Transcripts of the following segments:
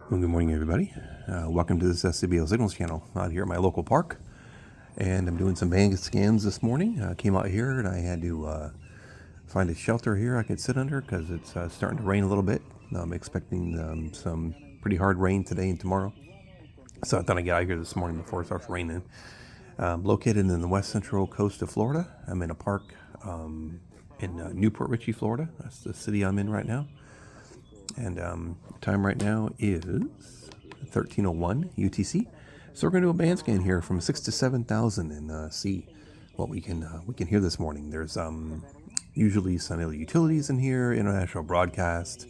Well, good morning, everybody. Welcome to this SCBO Signals channel out here at my local park. And I'm doing some band scans this morning. I came out here and I had to find a shelter here I could sit under because it's starting to rain a little bit. I'm expecting some pretty hard rain today and tomorrow. So I thought I'd get out here this morning before it starts raining. Located in the west central coast of Florida. I'm in a park in Newport Richey, Florida. That's the city I'm in right now. And time right now is 13:01 UTC. So we're going to do a band scan here from 6 to 7,000 and see what we can hear this morning. There's usually some other utilities in here, international broadcast,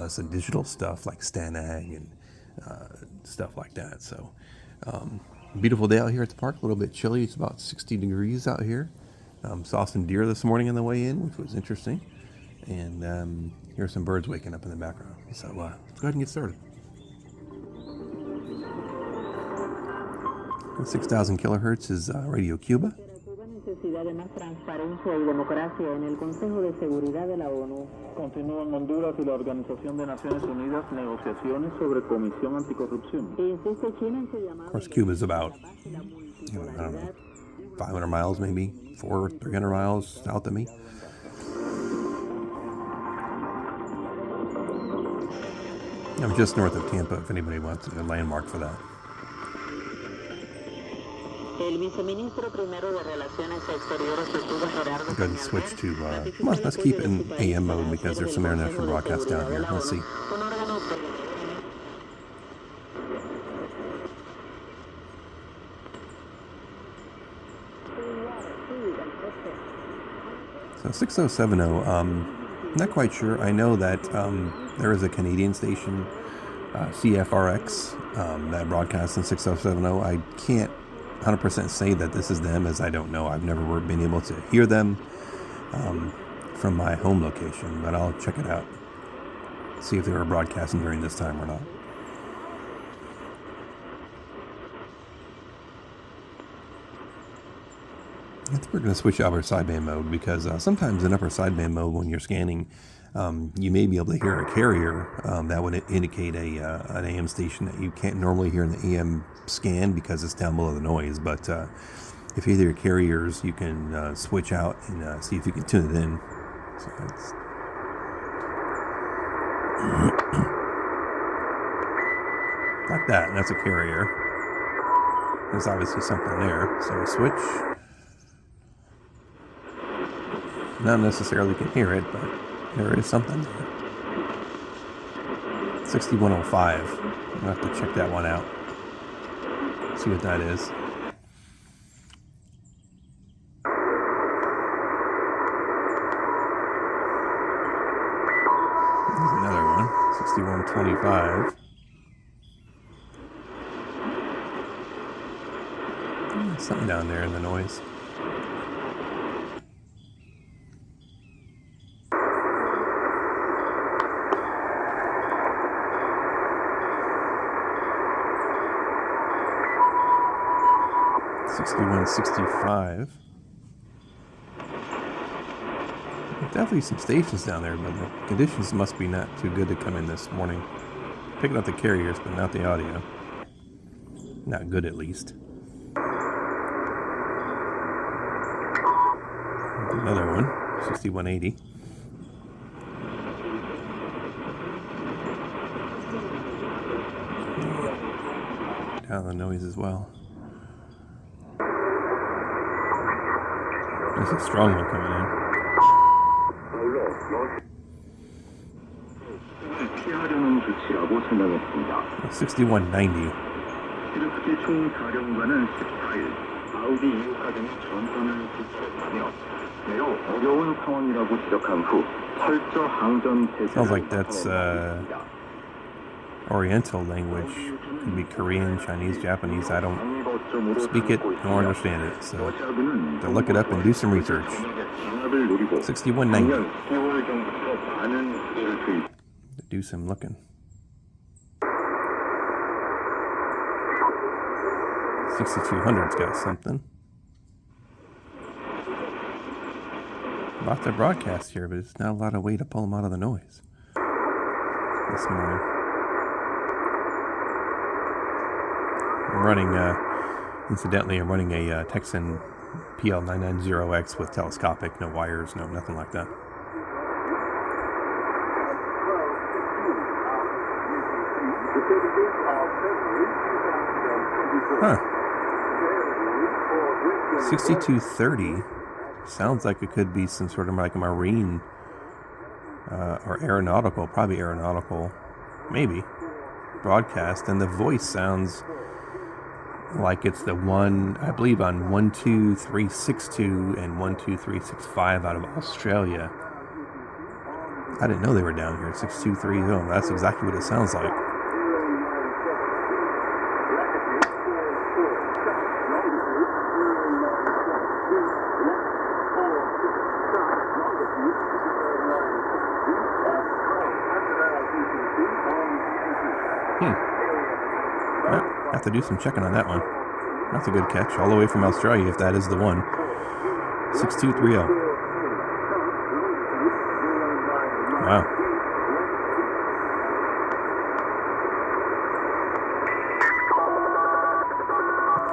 some digital stuff like Stanag and stuff like that. So beautiful day out here at the park. A little bit chilly. It's about 60 degrees out here. Saw some deer this morning on the way in, which was interesting. And here's some birds waking up in the background. So let's go ahead and get started. 6,000 kilohertz is Radio Cuba. Continúan Honduras y la Organización de Naciones Unidas negociaciones sobre comisión anticorrupción. Of course, Cuba is about, I don't know, 500 miles, maybe 400 or 300 miles south of me. I'm just north of Tampa, if anybody wants a landmark for that. Go ahead and switch to, well, let's keep it in AM mode because there's some international broadcasts down here. Let's see. So 6070, not quite sure. I know that there is a Canadian station, CFRX, that broadcasts in 6070. I can't 100% say that this is them, as I don't know. I've never been able to hear them from my home location, but I'll check it out. See if they were broadcasting during this time or not. I think we're going to switch to upper sideband mode because sometimes in upper sideband mode when you're scanning, you may be able to hear a carrier that would indicate an AM station that you can't normally hear in the AM scan because it's down below the noise. But if you hear carriers, you can switch out and see if you can tune it in. So that's like that. That's a carrier. There's obviously something there. So switch. Not necessarily can hear it, but there is something there. 6105. I'll have to check that one out. See what that is. There's another one. 6125. There's something down there in the noise. $61.65. Definitely some stations down there, but the conditions must be not too good to come in this morning. Picking up the carriers, but not the audio. Not good, at least. Another one, 6180. Down the noise as well. There's a strong one coming in. 6190. Sounds like that's Oriental language. Could be Korean, Chinese, Japanese. I don't speak it nor understand it, so to look it up and do some research. 6190. Do some looking. 6200's got something. Lots of broadcasts here, but it's not a lot of way to pull them out of the noise this morning. I'm running, incidentally, I'm running a Texan PL990X with telescopic, no wires, no nothing like that. Huh. 6230 sounds like it could be some sort of like a marine or aeronautical, probably aeronautical, maybe, broadcast. And the voice sounds like it's the one, I believe, on 12362 and 12365 out of Australia. I didn't know they were down here at 6230. That's exactly what it sounds like. Well, have to do some checking on that one. That's a good catch, all the way from Australia, if that is the one. 6230. Wow.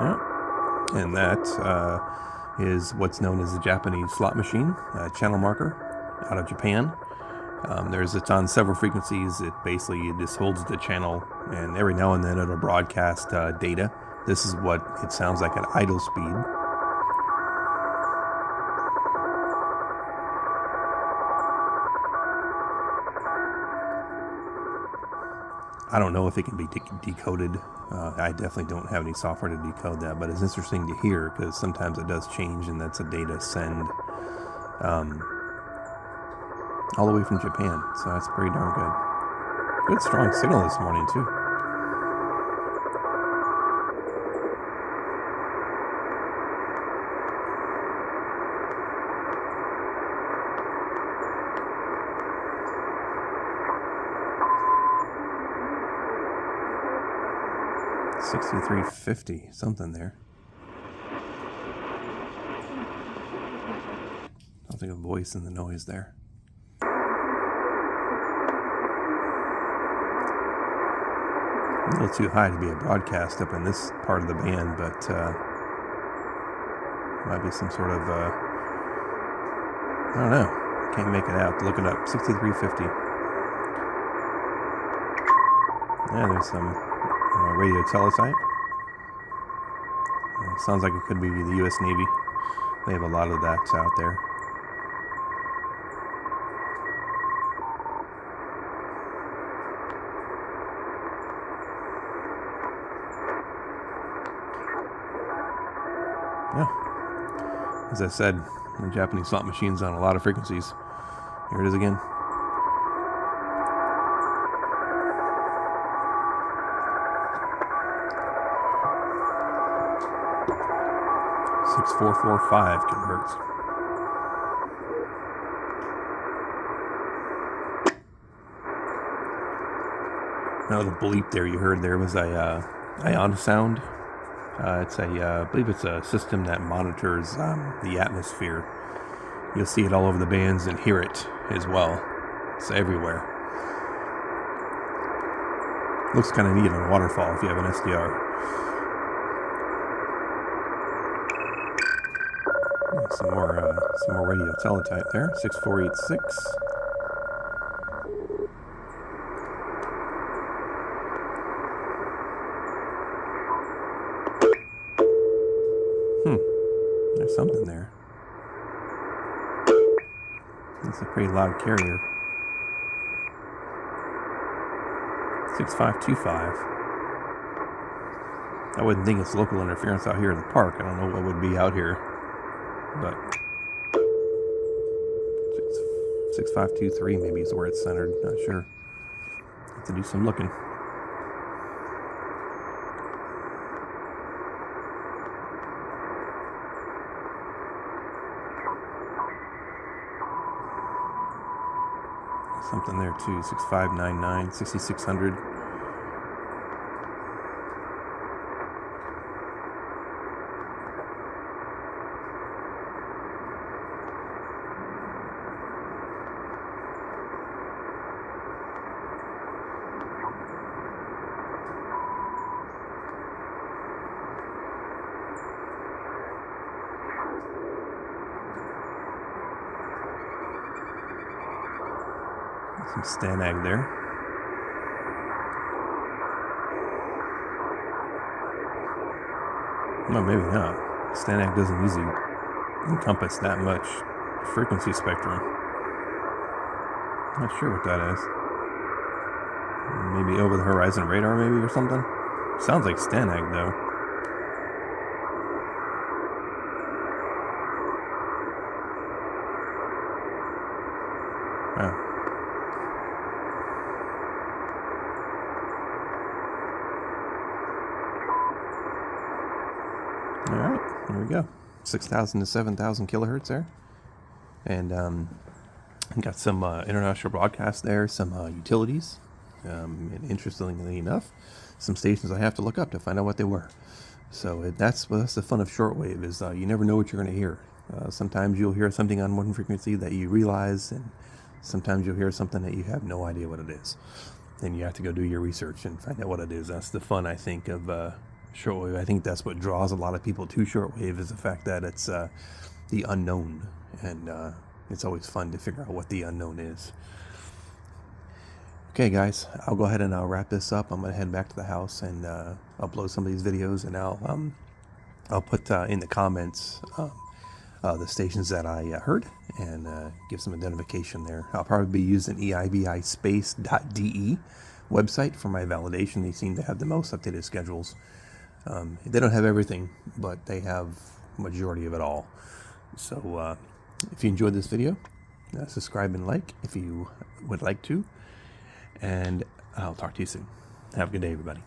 Yeah. And that is what's known as the Japanese slot machine, channel marker, out of Japan. It's on several frequencies. It basically just holds the channel, and every now and then it'll broadcast data. This is what it sounds like at idle speed. I don't know if it can be decoded. I definitely don't have any software to decode that, but it's interesting to hear because sometimes it does change, and that's a data send all the way from Japan. So that's pretty darn good. Good strong signal this morning too. $63.50, something there. Something of voice in the noise there. A little too high to be a broadcast up in this part of the band, but might be some sort of, I don't know. Can't make it out. Look it up. 6350. Yeah, there's some radio teletype. Sounds like it could be the US Navy. They have a lot of that out there. Yeah. As I said, the Japanese slot machine's on a lot of frequencies. Here it is again. .445 kilohertz. Now the bleep there you heard there was a ion sound. It's I believe it's a system that monitors the atmosphere. You'll see it all over the bands and hear it as well. It's everywhere. Looks kind of neat on a waterfall if you have an SDR. Some more radio teletype there. 6486. There's something there. It's a pretty loud carrier. 6525. I wouldn't think it's local interference out here in the park. I don't know what would be out here, but 6523 maybe is where it's centered. Not sure. Have to do some looking. Something there too. 6599, 6600. Some Stanag there. No, maybe not. Stanag doesn't usually encompass that much frequency spectrum. Not sure what that is. Maybe over the horizon radar, maybe, or something. Sounds like Stanag though. Oh. All right, here we go. 6,000 to 7,000 kilohertz there, and got some international broadcasts there, some utilities, and interestingly enough, some stations I have to look up to find out what they were. So that's the fun of shortwave, is you never know what you're going to hear. Sometimes you'll hear something on one frequency that you realize, and sometimes you'll hear something that you have no idea what it is. And you have to go do your research and find out what it is. That's the fun, I think, of shortwave. I think that's what draws a lot of people to shortwave, is the fact that it's the unknown, and it's always fun to figure out what the unknown is. Okay, guys, I'll go ahead and I'll wrap this up. I'm going to head back to the house and upload some of these videos, and I'll put in the comments the stations that I heard, and give some identification there. I'll probably be using eibispace.de website for my validation. They seem to have the most updated schedules. They don't have everything, but they have majority of it all. So if you enjoyed this video, subscribe and like if you would like to, and I'll talk to you soon. Have a good day, everybody.